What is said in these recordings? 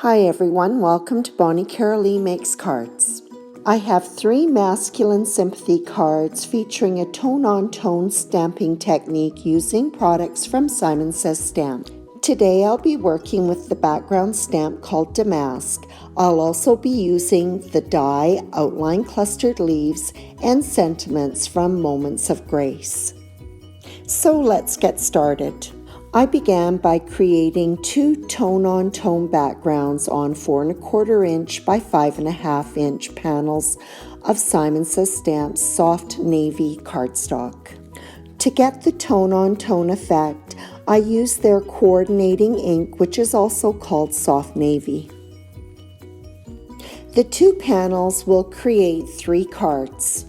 Hi everyone, welcome to Bonnie Carolee Makes Cards. I have 3 masculine sympathy cards featuring a tone-on-tone stamping technique using products from Simon Says Stamp. Today I'll be working with the background stamp called Damask. I'll also be using the die Outline Clustered Leaves and sentiments from Moments of Grace. So let's get started. I began by creating 2 tone-on-tone backgrounds on 4 1/4 inch by 5 1/2 inch panels of Simon Says Stamp's soft navy cardstock. To get the tone-on-tone effect, I used their coordinating ink, which is also called soft navy. The 2 panels will create 3 cards.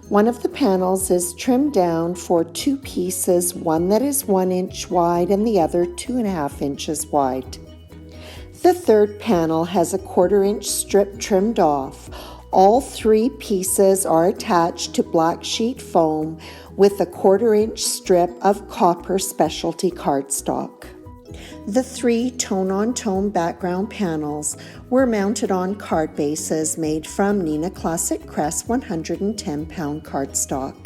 One of the panels is trimmed down for 2 pieces, one that is 1 inch wide and the other 2 1/2 inches wide. The third panel has a 1/4 inch strip trimmed off. All 3 pieces are attached to black sheet foam with a 1/4 inch strip of copper specialty cardstock. The 3 tone-on-tone background panels were mounted on card bases made from Neenah Classic Crest 110-pound cardstock.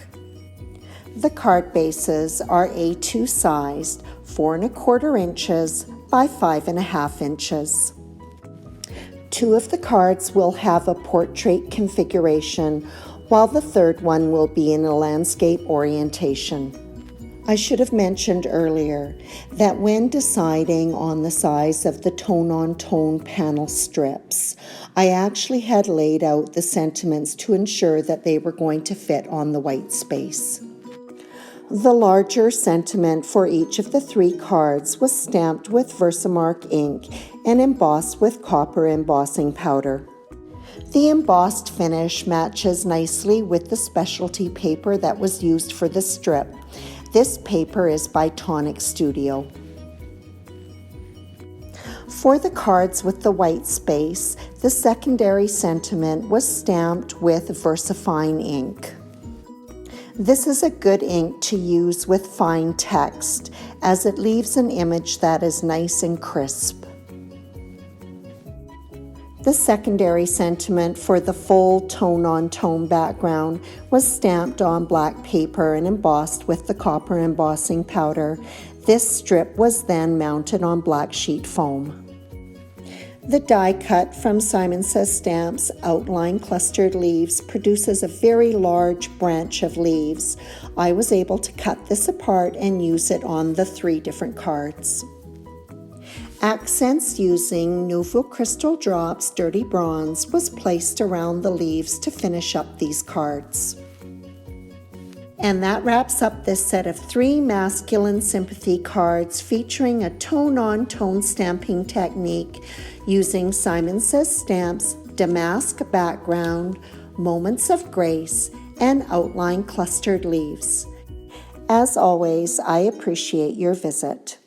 The card bases are A2 sized, 4 1/4 inches by 5 1/2 inches. 2 of the cards will have a portrait configuration, while the third one will be in a landscape orientation. I should have mentioned earlier that when deciding on the size of the tone-on-tone panel strips, I actually had laid out the sentiments to ensure that they were going to fit on the white space. The larger sentiment for each of the 3 cards was stamped with Versamark ink and embossed with copper embossing powder. The embossed finish matches nicely with the specialty paper that was used for the strip. This paper is by Tonic Studio. For the cards with the white space, the secondary sentiment was stamped with VersaFine ink. This is a good ink to use with fine text, as it leaves an image that is nice and crisp. The secondary sentiment for the full tone-on-tone background was stamped on black paper and embossed with the copper embossing powder. This strip was then mounted on black sheet foam. The die cut from Simon Says Stamp's Outline Clustered Leaves produces a very large branch of leaves. I was able to cut this apart and use it on the 3 different cards. Accents using Nouveau Crystal Drops Dirty Bronze was placed around the leaves to finish up these cards. And that wraps up this set of 3 masculine sympathy cards featuring a tone-on-tone stamping technique using Simon Says Stamp's Damask background, Moments of Grace, and Outline Clustered Leaves. As always, I appreciate your visit.